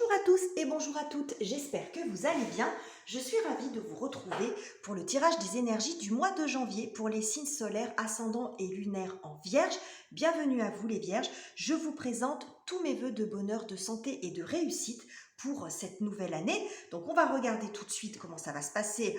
Bonjour à tous et bonjour à toutes, j'espère que vous allez bien. Je suis ravie de vous retrouver pour le tirage des énergies du mois de janvier pour les signes solaires, ascendants et lunaires en Vierge. Bienvenue à vous les Vierges, je vous présente tous mes vœux de bonheur, de santé et de réussite pour cette nouvelle année. Donc on va regarder tout de suite comment ça va se passer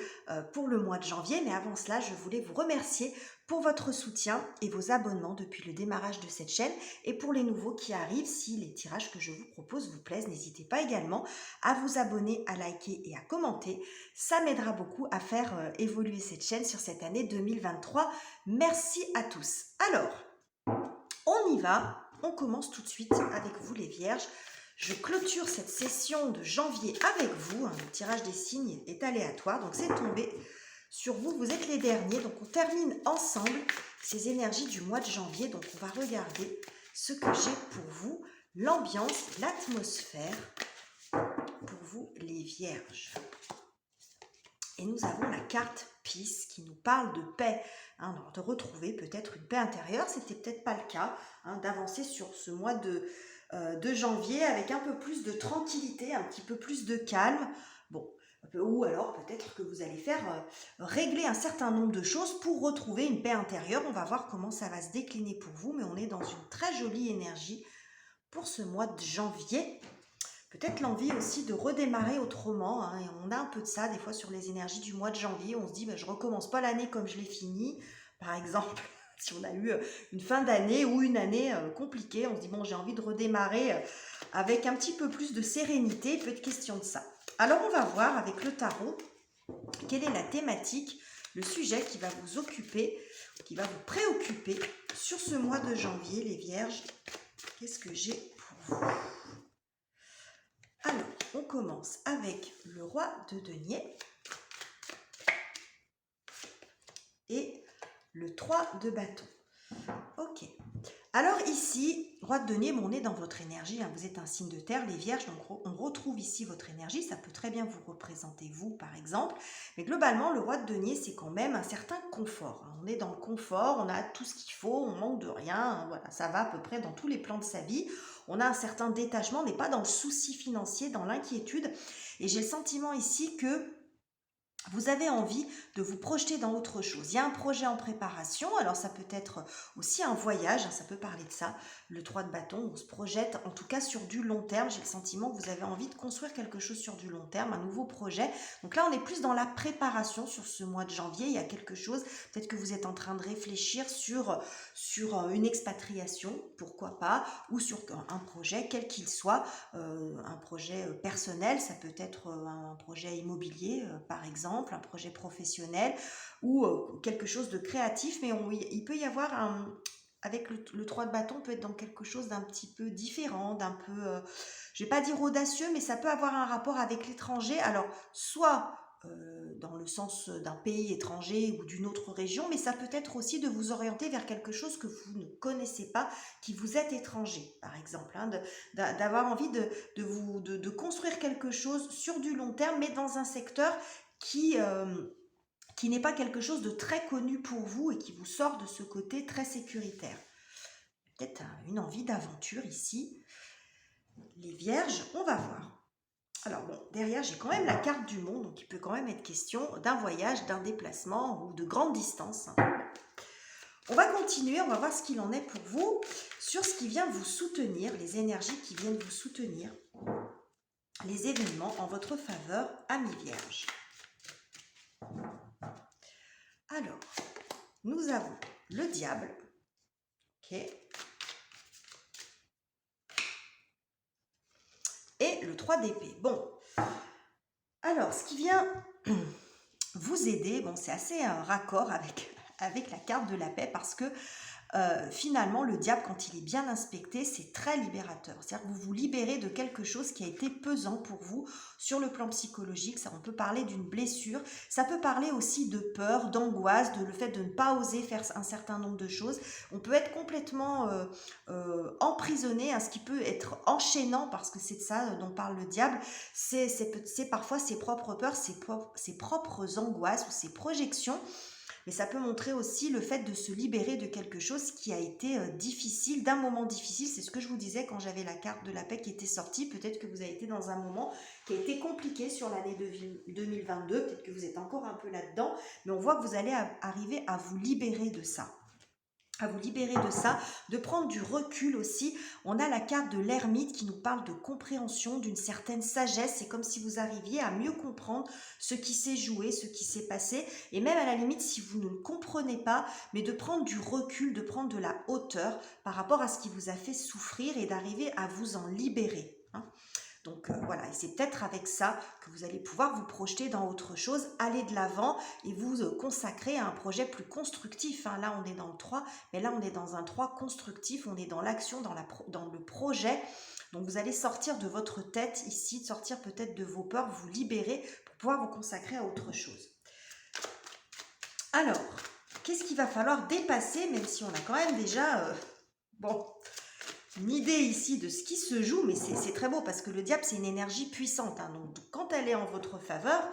pour le mois de janvier, mais avant cela je voulais vous remercier pour votre soutien et vos abonnements depuis le démarrage de cette chaîne. Et pour les nouveaux qui arrivent, si les tirages que je vous propose vous plaisent, n'hésitez pas également à vous abonner, à liker et à commenter. Ça m'aidera beaucoup à faire évoluer cette chaîne sur cette année 2023. Merci à tous. Alors, on y va. On commence tout de suite avec vous les Vierges. Je clôture cette session de janvier avec vous. Le tirage des signes est aléatoire, donc c'est tombé sur vous. Vous êtes les derniers, donc on termine ensemble ces énergies du mois de janvier. Donc on va regarder ce que j'ai pour vous, l'ambiance, l'atmosphère pour vous les Vierges. Et nous avons la carte Peace qui nous parle de paix, de retrouver peut-être une paix intérieure. C'était peut-être pas le cas, d'avancer sur ce mois de janvier avec un peu plus de tranquillité, un petit peu plus de calme. Bon, ou alors peut-être que vous allez faire régler un certain nombre de choses pour retrouver une paix intérieure. On va voir comment ça va se décliner pour vous, mais on est dans une très jolie énergie pour ce mois de janvier. Peut-être l'envie aussi de redémarrer autrement, et on a un peu de ça des fois sur les énergies du mois de janvier. On se dit, je recommence pas l'année comme je l'ai finie. Par exemple, si on a eu une fin d'année ou une année compliquée, on se dit, bon, j'ai envie de redémarrer avec un petit peu plus de sérénité. Il peut être question de ça. Alors, on va voir avec le tarot quelle est la thématique, le sujet qui va vous occuper, qui va vous préoccuper sur ce mois de janvier, les Vierges. Qu'est-ce que j'ai pour vous ? Alors, on commence avec le roi de denier et le 3 de bâton. Ok. Alors ici, roi de denier, on est dans votre énergie, vous êtes un signe de terre, les Vierges, donc on retrouve ici votre énergie, ça peut très bien vous représenter vous par exemple, mais globalement le roi de denier c'est quand même un certain confort, on est dans le confort, on a tout ce qu'il faut, on manque de rien, voilà, ça va à peu près dans tous les plans de sa vie, on a un certain détachement, on n'est pas dans le souci financier, dans l'inquiétude, et j'ai le sentiment ici que vous avez envie de vous projeter dans autre chose. Il y a un projet en préparation, alors ça peut être aussi un voyage, ça peut parler de ça, le 3 de bâton, on se projette en tout cas sur du long terme. J'ai le sentiment que vous avez envie de construire quelque chose sur du long terme, un nouveau projet. Donc là, on est plus dans la préparation sur ce mois de janvier. Il y a quelque chose, peut-être que vous êtes en train de réfléchir sur une expatriation, pourquoi pas, ou sur un projet, quel qu'il soit, un projet personnel, ça peut être un projet immobilier par exemple, un projet professionnel ou quelque chose de créatif, mais il peut y avoir avec le 3 de bâton, peut être dans quelque chose d'un petit peu différent, d'un peu, je vais pas dire audacieux, mais ça peut avoir un rapport avec l'étranger, alors soit dans le sens d'un pays étranger ou d'une autre région, mais ça peut être aussi de vous orienter vers quelque chose que vous ne connaissez pas, qui vous est étranger, par exemple, d'avoir envie de construire quelque chose sur du long terme, mais dans un secteur qui n'est pas quelque chose de très connu pour vous et qui vous sort de ce côté très sécuritaire. Peut-être une envie d'aventure ici. Les Vierges, on va voir. Alors bon, derrière, j'ai quand même la carte du monde, donc il peut quand même être question d'un voyage, d'un déplacement ou de grande distance. On va continuer, on va voir ce qu'il en est pour vous, sur ce qui vient vous soutenir, les énergies qui viennent vous soutenir, les événements en votre faveur, amis Vierges. Alors, nous avons le diable, ok, et le 3 d'épée. Bon, alors, ce qui vient vous aider, bon, c'est assez raccord avec la carte de la paix parce que finalement, le diable, quand il est bien inspecté, c'est très libérateur. C'est-à-dire que vous vous libérez de quelque chose qui a été pesant pour vous sur le plan psychologique. Ça, on peut parler d'une blessure. Ça peut parler aussi de peur, d'angoisse, de le fait de ne pas oser faire un certain nombre de choses. On peut être complètement emprisonné, ce qui peut être enchaînant, parce que c'est de ça dont parle le diable. C'est parfois ses propres peurs, ses propres angoisses ou ses projections. mais ça peut montrer aussi le fait de se libérer de quelque chose qui a été difficile, d'un moment difficile. C'est ce que je vous disais quand j'avais la carte de la paix qui était sortie. Peut-être que vous avez été dans un moment qui a été compliqué sur l'année 2022, peut-être que vous êtes encore un peu là-dedans, mais on voit que vous allez arriver à vous libérer de ça. De prendre du recul aussi. On a la carte de l'ermite qui nous parle de compréhension, d'une certaine sagesse. C'est comme si vous arriviez à mieux comprendre ce qui s'est joué, ce qui s'est passé. Et même à la limite, si vous ne le comprenez pas, mais de prendre du recul, de prendre de la hauteur par rapport à ce qui vous a fait souffrir et d'arriver à vous en libérer. Donc voilà, et c'est peut-être avec ça que vous allez pouvoir vous projeter dans autre chose, aller de l'avant et vous consacrer à un projet plus constructif. Là, on est dans le 3, mais là, on est dans un 3 constructif, on est dans l'action, dans le projet. Donc vous allez sortir de votre tête ici, sortir peut-être de vos peurs, vous libérer pour pouvoir vous consacrer à autre chose. Alors, qu'est-ce qu'il va falloir dépasser, même si on a quand même déjà... une idée ici de ce qui se joue, mais c'est très beau parce que le diable, c'est une énergie puissante. Donc, quand elle est en votre faveur,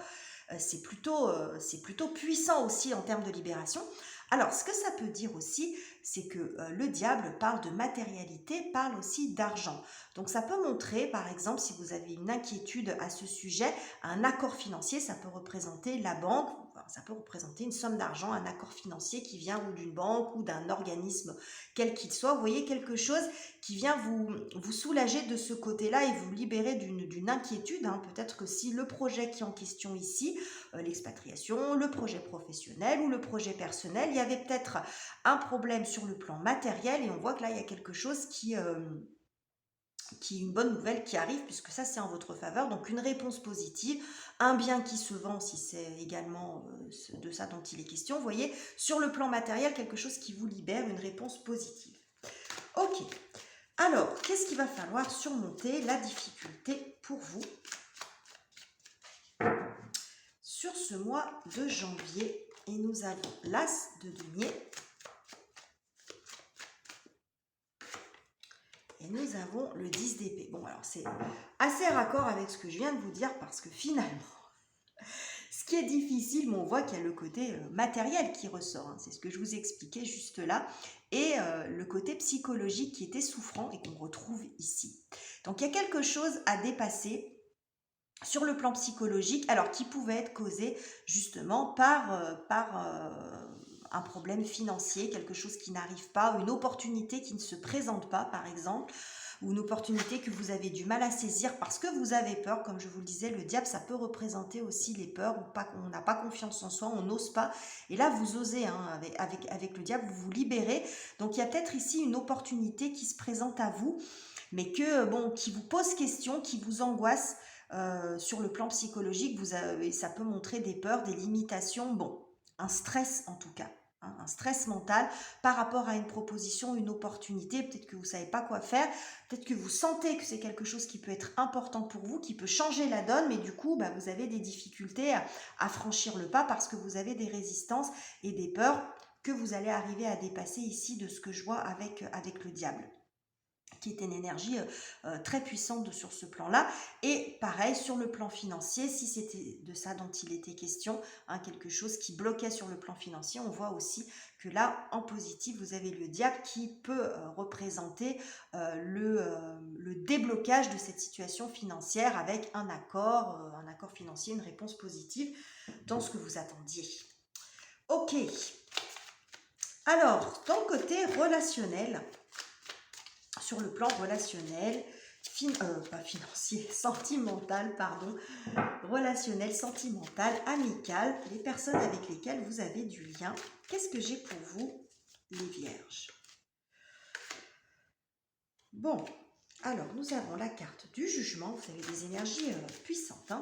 c'est plutôt puissant aussi en termes de libération. Alors, ce que ça peut dire aussi, c'est que le diable parle de matérialité, parle aussi d'argent. Donc, ça peut montrer, par exemple, si vous avez une inquiétude à ce sujet, un accord financier, ça peut représenter la banque, ça peut représenter une somme d'argent, un accord financier qui vient ou d'une banque ou d'un organisme, quel qu'il soit. Vous voyez quelque chose qui vient vous soulager de ce côté-là et vous libérer d'une inquiétude. Peut-être que si le projet qui est en question ici, l'expatriation, le projet professionnel ou le projet personnel, il y avait peut-être un problème sur le plan matériel et on voit que là, il y a quelque chose qui est une bonne nouvelle qui arrive puisque ça, c'est en votre faveur. Donc, une réponse positive, un bien qui se vend si c'est également de ça dont il est question. Vous voyez, sur le plan matériel, quelque chose qui vous libère, une réponse positive. Ok. Alors, qu'est-ce qu'il va falloir surmonter la difficulté pour vous sur ce mois de janvier? Et nous avons l'As de denier et nous avons le 10 d'épée. Bon, alors c'est assez raccord avec ce que je viens de vous dire parce que finalement, ce qui est difficile, mais on voit qu'il y a le côté matériel qui ressort. C'est ce que je vous expliquais juste là. Et le côté psychologique qui était souffrant et qu'on retrouve ici. Donc, il y a quelque chose à dépasser sur le plan psychologique, alors qui pouvait être causé justement par un problème financier, quelque chose qui n'arrive pas, une opportunité qui ne se présente pas, par exemple, ou une opportunité que vous avez du mal à saisir parce que vous avez peur. Comme je vous le disais, le diable, ça peut représenter aussi les peurs, ou pas, on n'a pas confiance en soi, on n'ose pas. Et là, vous osez, avec le diable, vous vous libérez. Donc, il y a peut-être ici une opportunité qui se présente à vous, mais qui vous pose question, qui vous angoisse sur le plan psychologique. Ça peut montrer des peurs, des limitations, un stress en tout cas. Un stress mental par rapport à une proposition, une opportunité. Peut-être que vous ne savez pas quoi faire, peut-être que vous sentez que c'est quelque chose qui peut être important pour vous, qui peut changer la donne, mais du coup, vous avez des difficultés à franchir le pas parce que vous avez des résistances et des peurs que vous allez arriver à dépasser ici de ce que je vois avec le diable, qui est une énergie très puissante sur ce plan-là. Et pareil, sur le plan financier, si c'était de ça dont il était question, quelque chose qui bloquait sur le plan financier, on voit aussi que là, en positif, vous avez le diable qui peut représenter le déblocage de cette situation financière avec un accord financier, une réponse positive dans ce que vous attendiez. Ok. Alors, dans le côté relationnel, sur le plan relationnel, pas financier, sentimental, relationnel, sentimental, amical, les personnes avec lesquelles vous avez du lien. Qu'est-ce que j'ai pour vous, les vierges? Bon, alors nous avons la carte du jugement. Vous avez des énergies puissantes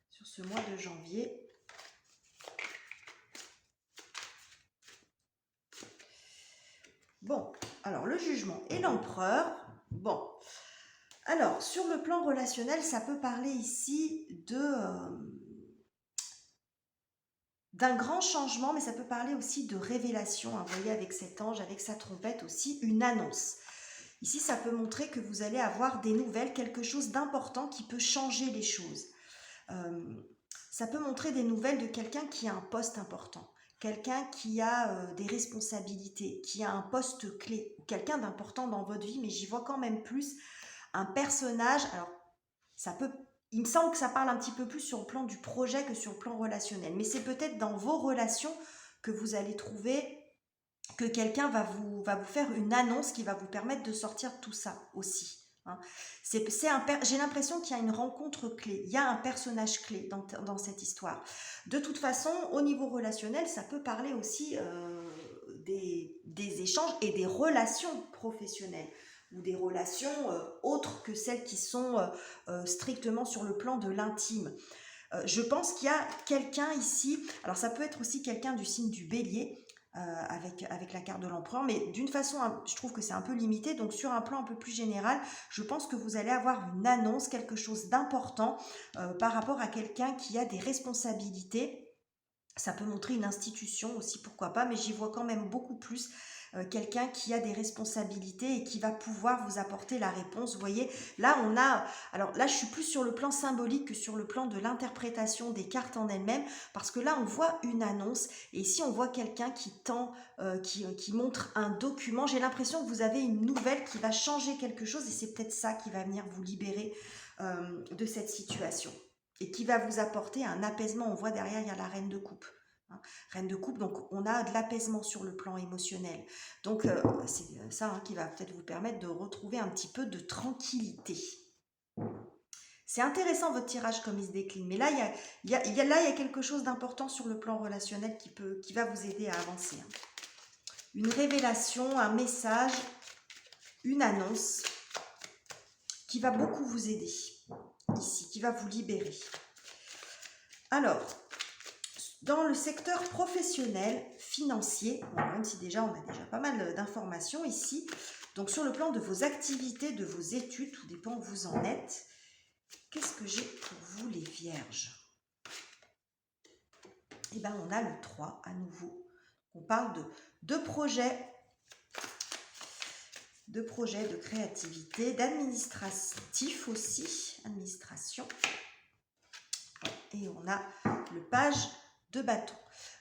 sur ce mois de janvier. Bon, alors le jugement et l'empereur. Bon, alors sur le plan relationnel, ça peut parler ici d'un grand changement, mais ça peut parler aussi de révélation. Vous voyez, avec cet ange, avec sa trompette aussi, une annonce. Ici, ça peut montrer que vous allez avoir des nouvelles, quelque chose d'important qui peut changer les choses. Ça peut montrer des nouvelles de quelqu'un qui a un poste important, quelqu'un qui a des responsabilités, qui a un poste clé, ou quelqu'un d'important dans votre vie, mais j'y vois quand même plus un personnage. Alors, ça peut, il me semble que ça parle un petit peu plus sur le plan du projet que sur le plan relationnel, mais c'est peut-être dans vos relations que vous allez trouver que quelqu'un va vous faire une annonce qui va vous permettre de sortir de tout ça aussi. Hein. J'ai l'impression qu'il y a une rencontre clé, il y a un personnage clé dans cette histoire. De toute façon, au niveau relationnel, ça peut parler aussi des échanges et des relations professionnelles ou des relations autres que celles qui sont strictement sur le plan de l'intime. Je pense qu'il y a quelqu'un ici, alors ça peut être aussi quelqu'un du signe du bélier, avec la carte de l'empereur, mais d'une façon, je trouve que c'est un peu limité, donc sur un plan un peu plus général, je pense que vous allez avoir une annonce, quelque chose d'important par rapport à quelqu'un qui a des responsabilités. Ça peut montrer une institution aussi, pourquoi pas, mais j'y vois quand même beaucoup plus quelqu'un qui a des responsabilités et qui va pouvoir vous apporter la réponse. Vous voyez, là on a, alors là je suis plus sur le plan symbolique que sur le plan de l'interprétation des cartes en elles-mêmes, parce que là on voit une annonce, et ici on voit quelqu'un qui tend, qui montre un document. J'ai l'impression que vous avez une nouvelle qui va changer quelque chose, et c'est peut-être ça qui va venir vous libérer de cette situation et qui va vous apporter un apaisement. On voit derrière, il y a la reine de coupe. Hein. Reine de coupe, donc on a de l'apaisement sur le plan émotionnel. Donc c'est ça qui va peut-être vous permettre de retrouver un petit peu de tranquillité. C'est intéressant votre tirage comme il se décline, mais là il y a quelque chose d'important sur le plan relationnel qui va vous aider à avancer. Hein. Une révélation, un message, une annonce qui va beaucoup vous aider ici, qui va vous libérer. Alors, dans le secteur professionnel, financier, bon, même si déjà on a déjà pas mal d'informations ici, donc sur le plan de vos activités, de vos études, tout dépend où vous en êtes, qu'est-ce que j'ai pour vous les vierges? Eh bien, on a le 3 à nouveau. On parle de projets, de créativité, d'administratif aussi, administration. Et on a le page de bâton.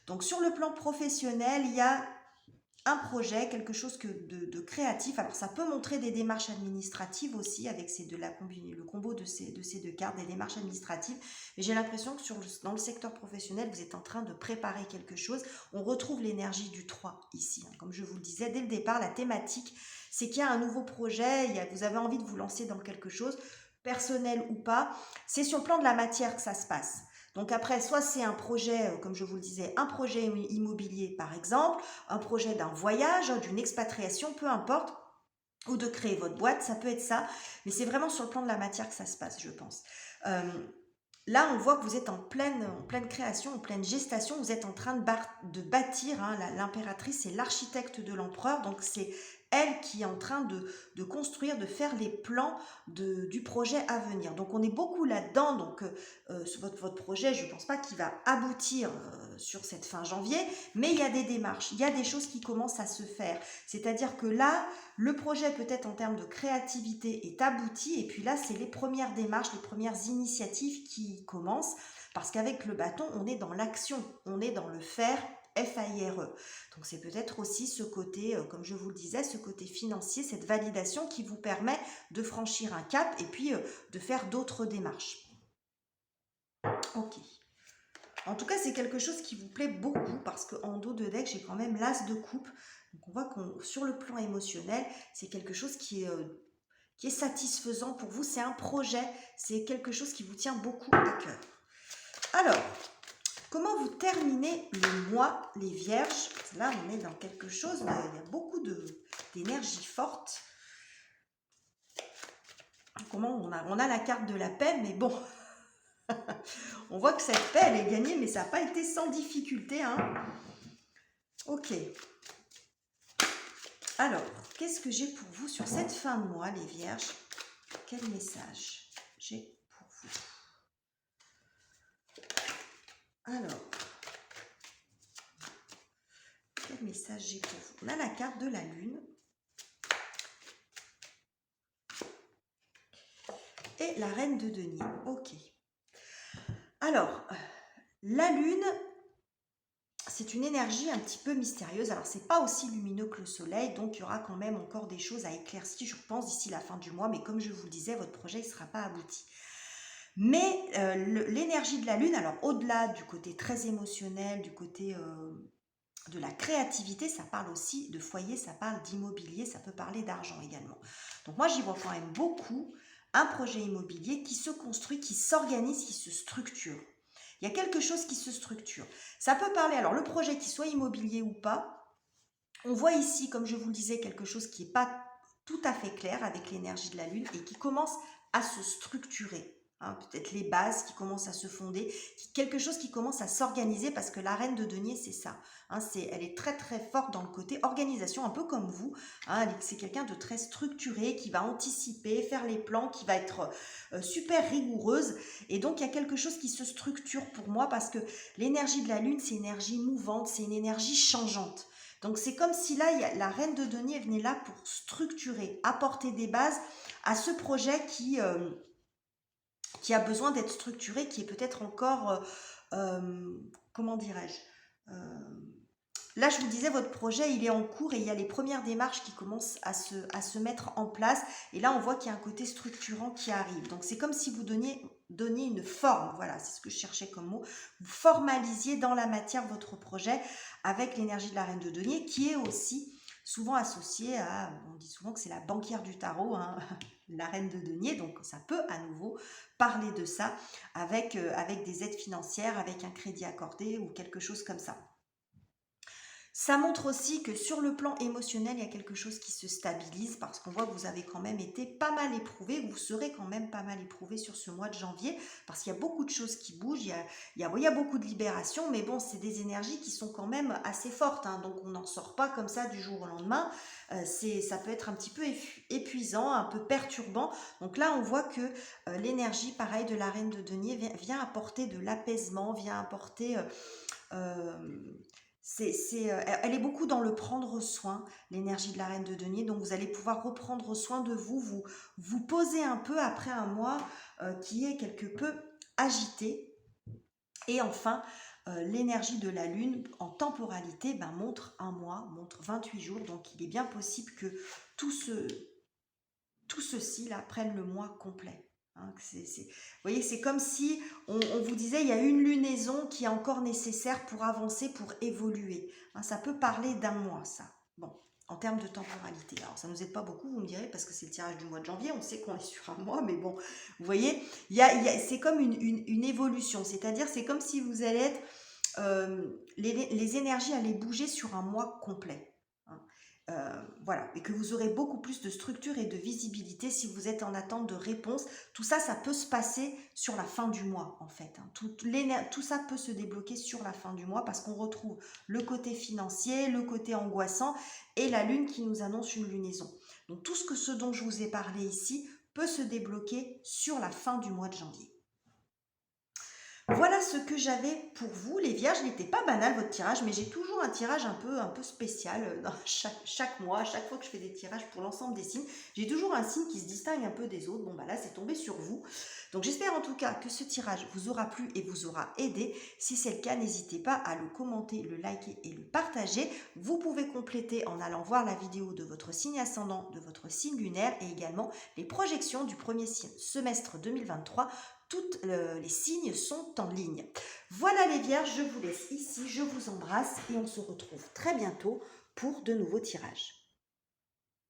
Donc sur le plan professionnel, il y a un projet, quelque chose de créatif. Alors ça peut montrer des démarches administratives aussi avec le combo de ces deux cartes, des démarches administratives. Mais j'ai l'impression que dans le secteur professionnel, vous êtes en train de préparer quelque chose. On retrouve l'énergie du 3 ici. Hein. Comme je vous le disais dès le départ, la thématique, c'est qu'il y a un nouveau projet, vous avez envie de vous lancer dans quelque chose, personnel ou pas. C'est sur le plan de la matière que ça se passe. Donc après, soit c'est un projet, comme je vous le disais, un projet immobilier par exemple, un projet d'un voyage, d'une expatriation, peu importe, ou de créer votre boîte, ça peut être ça, mais c'est vraiment sur le plan de la matière que ça se passe, je pense. Là, on voit que vous êtes en pleine création, en pleine gestation, vous êtes en train de bâtir, hein, l'impératrice, c'est l'architecte de l'empereur, donc c'est elle qui est en train de construire, de faire les plans du projet à venir. Donc on est beaucoup là-dedans, donc votre projet, je ne pense pas qu'il va aboutir sur cette fin janvier, mais il y a des démarches, il y a des choses qui commencent à se faire. C'est-à-dire que là, le projet peut-être en termes de créativité est abouti, et puis là, c'est les premières démarches, les premières initiatives qui commencent, parce qu'avec le bâton, on est dans l'action, on est dans le faire, FAIRE. Donc c'est peut-être aussi ce côté, comme je vous le disais, ce côté financier, cette validation qui vous permet de franchir un cap et puis de faire d'autres démarches. Ok. En tout cas, c'est quelque chose qui vous plaît beaucoup parce qu'en dos de deck, j'ai quand même l'as de coupe. Donc on voit que sur le plan émotionnel, c'est quelque chose qui est satisfaisant pour vous. C'est un projet, c'est quelque chose qui vous tient beaucoup à cœur. Alors, comment vous terminez le mois, les vierges? Là, on est dans quelque chose, il y a beaucoup d'énergie forte. Comment on a la carte de la paix, mais bon, on voit que cette paix, elle est gagnée, mais ça n'a pas été sans difficulté. Hein. Ok. Alors, qu'est-ce que j'ai pour vous sur cette fin de mois, les vierges? Quel message j'ai pour vous? Alors, quel message j'ai pour vous? On a la carte de la lune. Et la reine de denier. Ok. Alors, la lune, c'est une énergie un petit peu mystérieuse. Alors, c'est pas aussi lumineux que le soleil, donc il y aura quand même encore des choses à éclaircir, je pense, d'ici la fin du mois. Mais comme je vous le disais, votre projet ne sera pas abouti. Mais l'énergie de la lune, alors au-delà du côté très émotionnel, du côté de la créativité, ça parle aussi de foyer, ça parle d'immobilier, ça peut parler d'argent également. Donc moi, j'y vois quand même beaucoup un projet immobilier qui se construit, qui s'organise, qui se structure. Il y a quelque chose qui se structure. Ça peut parler, alors le projet qui soit immobilier ou pas, on voit ici, comme je vous le disais, quelque chose qui n'est pas tout à fait clair avec l'énergie de la lune et qui commence à se structurer. Hein, peut-être les bases qui commencent à se fonder, quelque chose qui commence à s'organiser parce que la reine de denier, c'est ça. Hein, elle est très très forte dans le côté organisation, un peu comme vous. Hein, c'est quelqu'un de très structuré qui va anticiper, faire les plans, qui va être super rigoureuse. Et donc, il y a quelque chose qui se structure pour moi parce que l'énergie de la lune, c'est une énergie mouvante, c'est une énergie changeante. Donc, c'est comme si là, la reine de denier venait là pour structurer, apporter des bases à ce projet qui a besoin d'être structuré, qui est peut-être encore, comment dirais-je, là, je vous disais, votre projet, il est en cours et il y a les premières démarches qui commencent à se mettre en place. Et là, on voit qu'il y a un côté structurant qui arrive. Donc, c'est comme si vous donniez une forme. Voilà, c'est ce que je cherchais comme mot. Vous formalisiez dans la matière votre projet avec l'énergie de la reine de denier qui est aussi souvent associée à, on dit souvent que c'est la banquière du tarot, hein, la reine de denier. Donc, ça peut à nouveau parler de ça avec des aides financières, avec un crédit accordé ou quelque chose comme ça. Ça montre aussi que sur le plan émotionnel, il y a quelque chose qui se stabilise parce qu'on voit que vous avez quand même été pas mal éprouvé, vous serez quand même pas mal éprouvé sur ce mois de janvier parce qu'il y a beaucoup de choses qui bougent, il y a beaucoup de libération, mais bon, c'est des énergies qui sont quand même assez fortes, hein, donc on n'en sort pas comme ça du jour au lendemain. Ça peut être un petit peu épuisant, un peu perturbant. Donc là, on voit que l'énergie, pareil, de la reine de denier vient apporter de l'apaisement, vient apporter... elle est beaucoup dans le prendre soin, l'énergie de la reine de denier. Donc, vous allez pouvoir reprendre soin de vous poser un peu après un mois qui est quelque peu agité. Et enfin, l'énergie de la lune en temporalité montre un mois, montre 28 jours. Donc, il est bien possible que tout ceci là prenne le mois complet. Hein, vous voyez, c'est comme si on vous disait il y a une lunaison qui est encore nécessaire pour avancer, pour évoluer. Hein, ça peut parler d'un mois, ça. Bon, en termes de temporalité. Alors, ça ne nous aide pas beaucoup, vous me direz, parce que c'est le tirage du mois de janvier, on sait qu'on est sur un mois, mais bon, vous voyez, c'est comme une évolution. C'est-à-dire, c'est comme si vous allez être... les énergies allaient bouger sur un mois complet. Hein. Voilà, et que vous aurez beaucoup plus de structure et de visibilité si vous êtes en attente de réponse. Tout ça, ça peut se passer sur la fin du mois, en fait. Hein. Tout ça peut se débloquer sur la fin du mois parce qu'on retrouve le côté financier, le côté angoissant et la lune qui nous annonce une lunaison. Donc, tout ce dont je vous ai parlé ici peut se débloquer sur la fin du mois de janvier. Voilà ce que j'avais pour vous, les vierges. Il n'était pas banal votre tirage, mais j'ai toujours un tirage un peu spécial dans chaque mois. À chaque fois que je fais des tirages pour l'ensemble des signes, j'ai toujours un signe qui se distingue un peu des autres. Bon, là, c'est tombé sur vous. Donc, j'espère en tout cas que ce tirage vous aura plu et vous aura aidé. Si c'est le cas, n'hésitez pas à le commenter, le liker et le partager. Vous pouvez compléter en allant voir la vidéo de votre signe ascendant, de votre signe lunaire et également les projections du premier semestre 2023. Toutes les signes sont en ligne. Voilà les vierges, je vous laisse ici, je vous embrasse et on se retrouve très bientôt pour de nouveaux tirages.